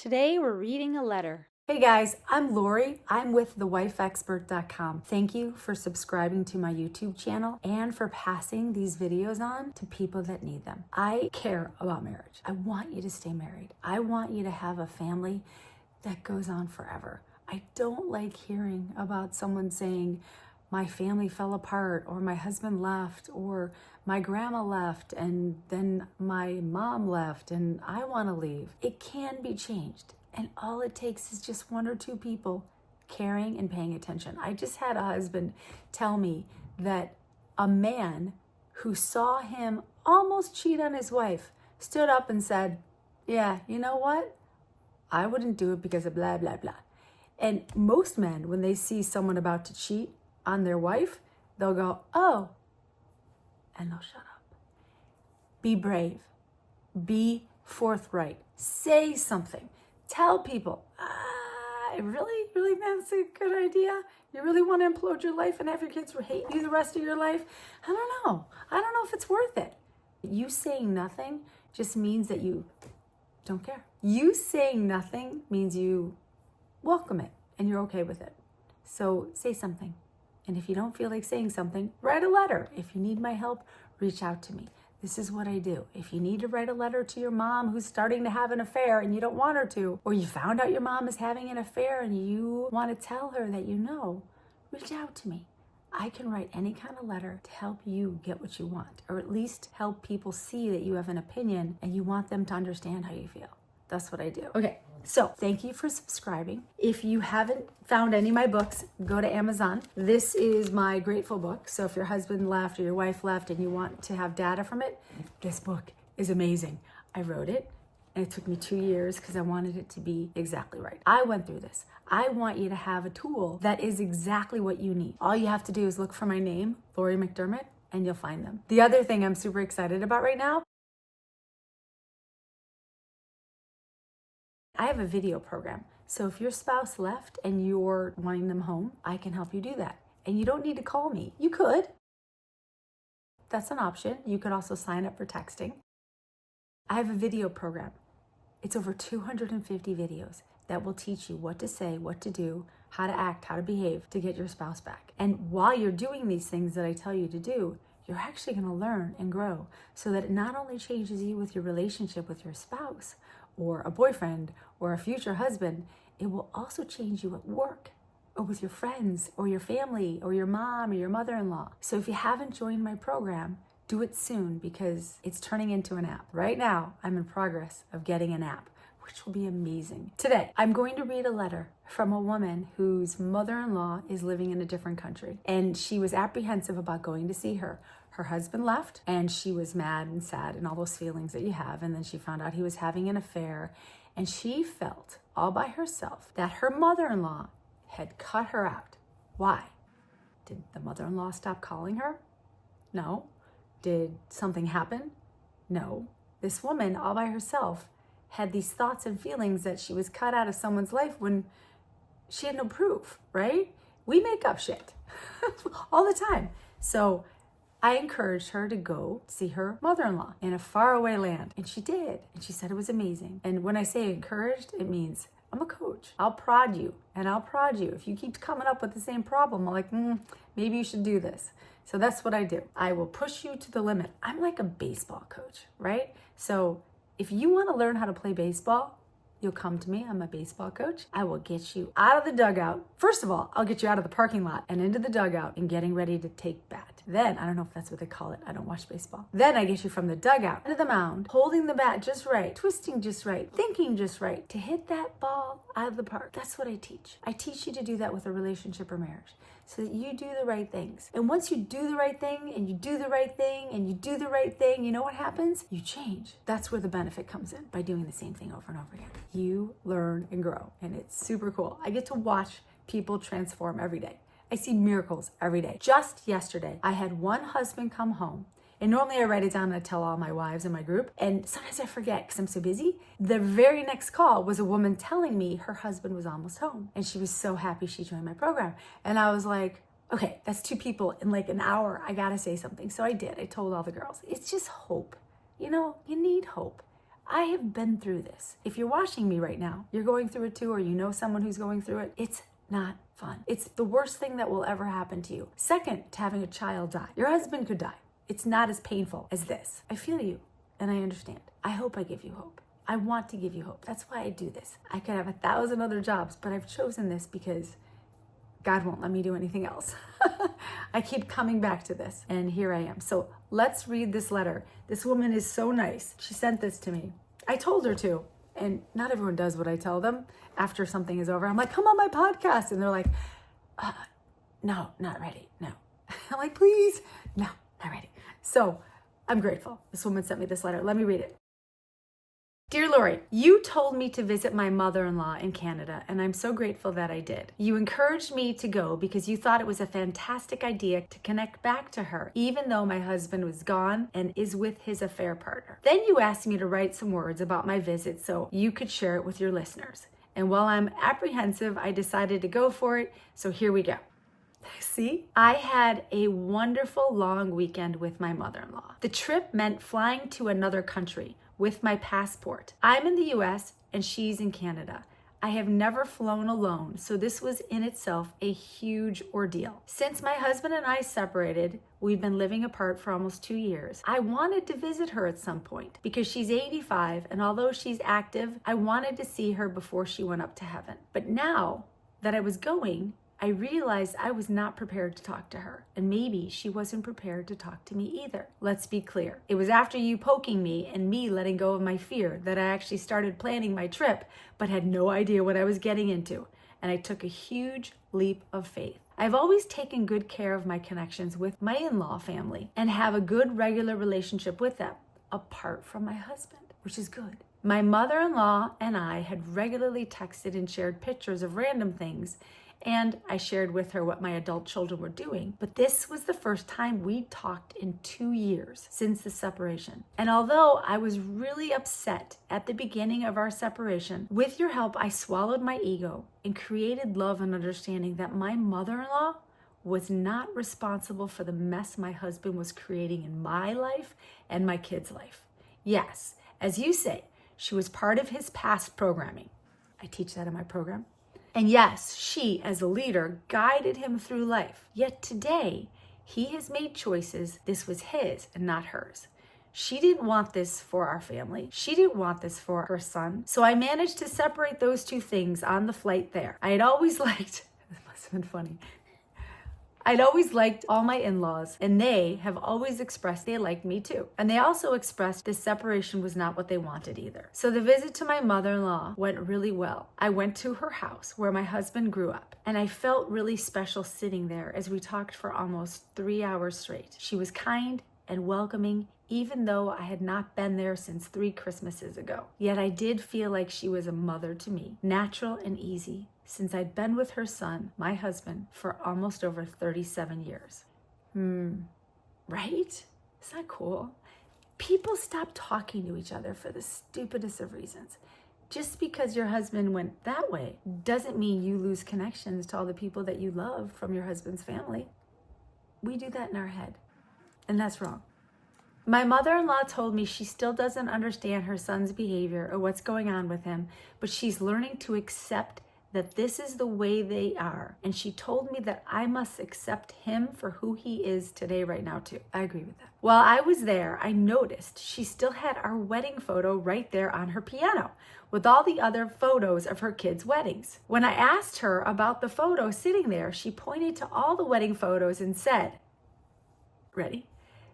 Today we're reading a letter. Hey guys, I'm Laurie. I'm with thewifeexpert.com. Thank you for subscribing to my YouTube channel and for passing these videos on to people that need them. I care about marriage. I want you to stay married. I want you to have a family that goes on forever. I don't like hearing about someone saying, my family fell apart, or my husband left, or my grandma left, and then my mom left, and I want to leave. It can be changed. And all it takes is just one or two people caring and paying attention. I just had a husband tell me that a man who saw him almost cheat on his wife stood up and said, yeah, you know what? I wouldn't do it because of blah, blah, blah. And most men, when they see someone about to cheat on their wife, they'll go, oh, and they'll shut up. Be brave. Be forthright. Say something. Tell people, really, that's a good idea. You really want to implode your life and have your kids hate you the rest of your life? I don't know if it's worth it. You saying nothing just means that you don't care. You saying nothing means you welcome it and you're okay with it. So say something. And if you don't feel like saying something, write a letter. If you need my help, reach out to me. This is what I do. If you need to write a letter to your mom who's starting to have an affair and you don't want her to, or you found out your mom is having an affair and you want to tell her that you know, reach out to me. I can write any kind of letter to help you get what you want, or at least help people see that you have an opinion and you want them to understand how you feel. That's what I do. Okay. So thank you for subscribing. If you haven't found any of my books, go to Amazon. This is my Grateful book. So if your husband left or your wife left and you want to have data from it, this book is amazing. I wrote it and it took me 2 years because I wanted it to be exactly right. I went through this. I want you to have a tool that is exactly what you need. All you have to do is look for my name, Laurie McDermott, and you'll find them. The other thing I'm super excited about right now, I have a video program. So if your spouse left and you're wanting them home, I can help you do that. And you don't need to call me. You could. That's an option. You could also sign up for texting. I have a video program. It's over 250 videos that will teach you what to say, what to do, how to act, how to behave to get your spouse back. And while you're doing these things that I tell you to do, you're actually going to learn and grow so that it not only changes you with your relationship with your spouse or a boyfriend or a future husband, it will also change you at work or with your friends or your family or your mom or your mother-in-law. So if you haven't joined my program, do it soon because it's turning into an app. Right now, I'm in progress of getting an app, which will be amazing. Today, I'm going to read a letter from a woman whose mother-in-law is living in a different country. And she was apprehensive about going to see her. Her husband left and she was mad and sad and all those feelings that you have. And then she found out he was having an affair. And she felt all by herself that her mother-in-law had cut her out. Why? Did the mother-in-law stop calling her? No. Did something happen? No. This woman all by herself had these thoughts and feelings that she was cut out of someone's life when she had no proof, right? We make up shit all the time. So I encouraged her to go see her mother-in-law in a faraway land. And she did. And she said it was amazing. And when I say encouraged, it means I'm a coach. I'll prod you and I'll prod you. If you keep coming up with the same problem, I'm like, maybe you should do this. So that's what I do. I will push you to the limit. I'm like a baseball coach, right? So if you want to learn how to play baseball, you'll come to me. I'm a baseball coach. I will get you out of the dugout. First of all, I'll get you out of the parking lot and into the dugout and getting ready to take bat. Then, I don't know if that's what they call it. I don't watch baseball. Then I get you from the dugout to the mound, holding the bat just right, twisting just right, thinking just right to hit that ball out of the park. That's what I teach. I teach you to do that with a relationship or marriage so that you do the right things. And once you do the right thing and you do the right thing and you do the right thing, you know what happens? You change. That's where the benefit comes in by doing the same thing over and over again. You learn and grow, and it's super cool. I get to watch people transform every day. I see miracles every day. Just yesterday, I had one husband come home. And normally I write it down and I tell all my wives in my group. And sometimes I forget because I'm so busy. The very next call was a woman telling me her husband was almost home. And she was so happy she joined my program. And I was like, okay, that's 2 people in like an hour. I got to say something. So I did. I told all the girls, it's just hope. You know, you need hope. I have been through this. If you're watching me right now, you're going through it too, or you know someone who's going through it, it's not fun. It's the worst thing that will ever happen to you. Second to having a child die. Your husband could die. It's not as painful as this. I feel you and I understand. I hope I give you hope. I want to give you hope. That's why I do this. I could have 1,000 other jobs, but I've chosen this because God won't let me do anything else. I keep coming back to this, and here I am. So let's read this letter. This woman is so nice. She sent this to me. I told her to, and not everyone does what I tell them after something is over. I'm like, come on my podcast. And they're like, no, not ready. No. I'm like, please. No, not ready. So I'm grateful. This woman sent me this letter. Let me read it. Dear Laurie, you told me to visit my mother-in-law in Canada, and I'm so grateful that I did. You encouraged me to go because you thought it was a fantastic idea to connect back to her, even though my husband was gone and is with his affair partner. Then you asked me to write some words about my visit so you could share it with your listeners. And while I'm apprehensive, I decided to go for it, so here we go. See, I had a wonderful long weekend with my mother-in-law. The trip meant flying to another country with my passport. I'm in the US and she's in Canada. I have never flown alone, so this was in itself a huge ordeal. Since my husband and I separated, we've been living apart for almost 2 years. I wanted to visit her at some point because she's 85, and although she's active, I wanted to see her before she went up to heaven. But now that I was going, I realized I was not prepared to talk to her, and maybe she wasn't prepared to talk to me either. Let's be clear. It was after you poking me and me letting go of my fear that I actually started planning my trip, but had no idea what I was getting into, and I took a huge leap of faith. I've always taken good care of my connections with my in-law family and have a good regular relationship with them, apart from my husband, which is good. My mother-in-law and I had regularly texted and shared pictures of random things, and I shared with her what my adult children were doing. But this was the first time we'd talked in 2 years since the separation. And although I was really upset at the beginning of our separation, with your help, I swallowed my ego and created love and understanding that my mother-in-law was not responsible for the mess my husband was creating in my life and my kids' life. Yes, as you say, she was part of his past programming. I teach that in my program. And yes, she, as a leader, guided him through life. Yet today, he has made choices. This was his and not hers. She didn't want this for our family. She didn't want this for her son. So I managed to separate those two things on the flight there. I had always liked, this must have been funny. I'd always liked all my in-laws, and they have always expressed they liked me too. And they also expressed this separation was not what they wanted either. So the visit to my mother-in-law went really well. I went to her house where my husband grew up, and I felt really special sitting there as we talked for almost 3 hours straight. She was kind and welcoming, even though I had not been there since 3 Christmases ago. Yet I did feel like she was a mother to me, natural and easy, since I'd been with her son, my husband, for almost over 37 years. Right? Isn't that cool? People stop talking to each other for the stupidest of reasons. Just because your husband went that way doesn't mean you lose connections to all the people that you love from your husband's family. We do that in our head, and that's wrong. My mother-in-law told me she still doesn't understand her son's behavior or what's going on with him, but she's learning to accept that this is the way they are. And she told me that I must accept him for who he is today, right now, too. I agree with that. While I was there, I noticed she still had our wedding photo right there on her piano with all the other photos of her kids' weddings. When I asked her about the photo sitting there, she pointed to all the wedding photos and said, ready?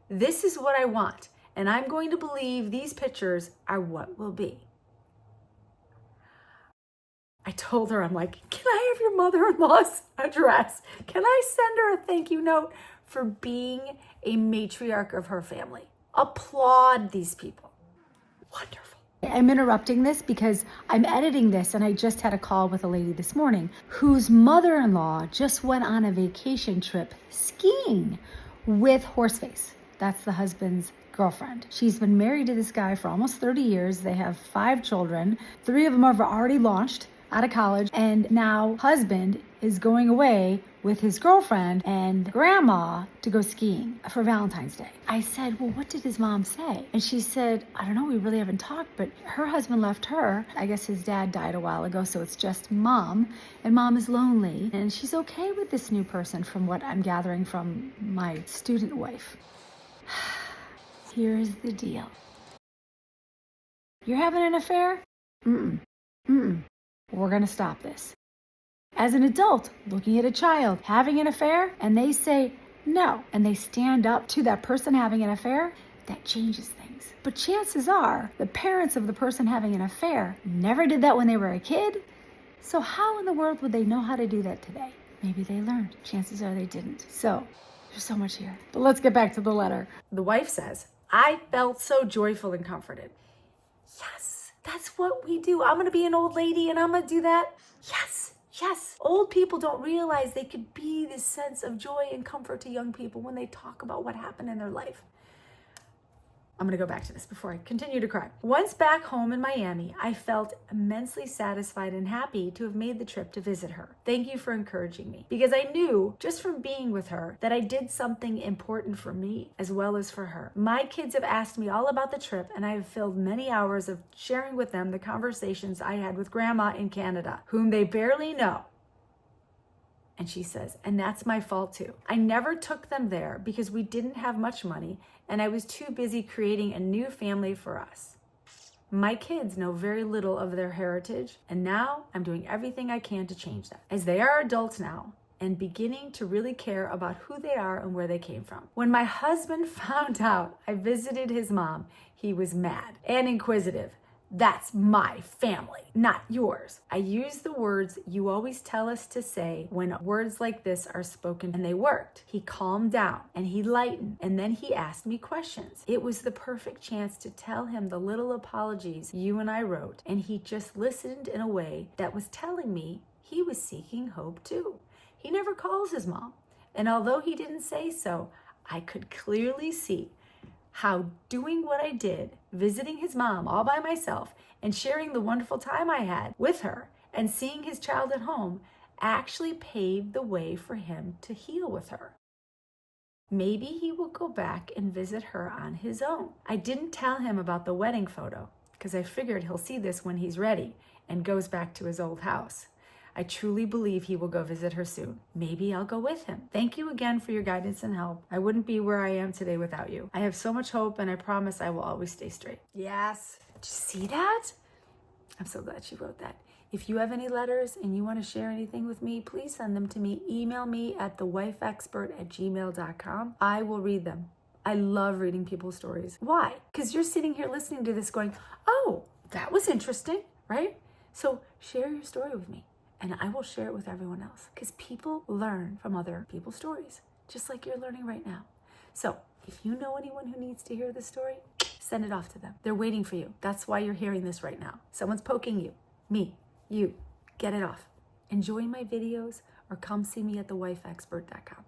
This is what I want, and I'm going to believe these pictures are what will be. I told her, I'm like, can I have your mother-in-law's address? Can I send her a thank you note for being a matriarch of her family? Applaud these people. Wonderful. I'm interrupting this because I'm editing this, and I just had a call with a lady this morning whose mother-in-law just went on a vacation trip skiing with Horseface. That's the husband's girlfriend. She's been married to this guy for almost 30 years. They have 5 children. 3 of them have already launched out of college, and now husband is going away with his girlfriend and grandma to go skiing for Valentine's Day. I said, well, what did his mom say? And she said, I don't know, we really haven't talked, but her husband left her. I guess his dad died a while ago, so it's just mom, and mom is lonely, and she's okay with this new person from what I'm gathering from my student wife. Here's the deal. You're having an affair? We're going to stop this. As an adult looking at a child having an affair and they say no, and they stand up to that person having an affair, that changes things. But chances are the parents of the person having an affair never did that when they were a kid. So how in the world would they know how to do that today? Maybe they learned. Chances are they didn't. So there's so much here. But let's get back to the letter. The wife says, I felt so joyful and comforted. Yes, that's what we do. I'm going to be an old lady and I'm going to do that. Yes. Old people don't realize they could be this sense of joy and comfort to young people when they talk about what happened in their life. I'm going to go back to this before I continue to cry. Once back home in Miami, I felt immensely satisfied and happy to have made the trip to visit her. Thank you for encouraging me, because I knew just from being with her that I did something important for me as well as for her. My kids have asked me all about the trip, and I have filled many hours of sharing with them the conversations I had with Grandma in Canada, whom they barely know. And she says, and that's my fault too. I never took them there because we didn't have much money and I was too busy creating a new family for us. My kids know very little of their heritage, and now I'm doing everything I can to change that. As they are adults now and beginning to really care about who they are and where they came from. When my husband found out I visited his mom, he was mad and inquisitive. That's my family, not yours. I use the words you always tell us to say when words like this are spoken, and they worked. He calmed down and he lightened, and then he asked me questions. It was the perfect chance to tell him the little apologies you and I wrote, and he just listened in a way that was telling me he was seeking hope too. He never calls his mom, and although he didn't say so, I could clearly see how doing what I did, visiting his mom all by myself and sharing the wonderful time I had with her and seeing his child at home actually paved the way for him to heal with her. Maybe he will go back and visit her on his own. I didn't tell him about the wedding photo because I figured he'll see this when he's ready and goes back to his old house. I truly believe he will go visit her soon. Maybe I'll go with him. Thank you again for your guidance and help. I wouldn't be where I am today without you. I have so much hope, and I promise I will always stay straight. Yes. Did you see that? I'm so glad she wrote that. If you have any letters and you want to share anything with me, please send them to me. Email me at thewifeexpert@gmail.com. I will read them. I love reading people's stories. Why? Because you're sitting here listening to this going, oh, that was interesting, right? So share your story with me. And I will share it with everyone else, because people learn from other people's stories, just like you're learning right now. So if you know anyone who needs to hear this story, send it off to them. They're waiting for you. That's why you're hearing this right now. Someone's poking you, me, you. Get it off. Enjoy my videos or come see me at thewifeexpert.com.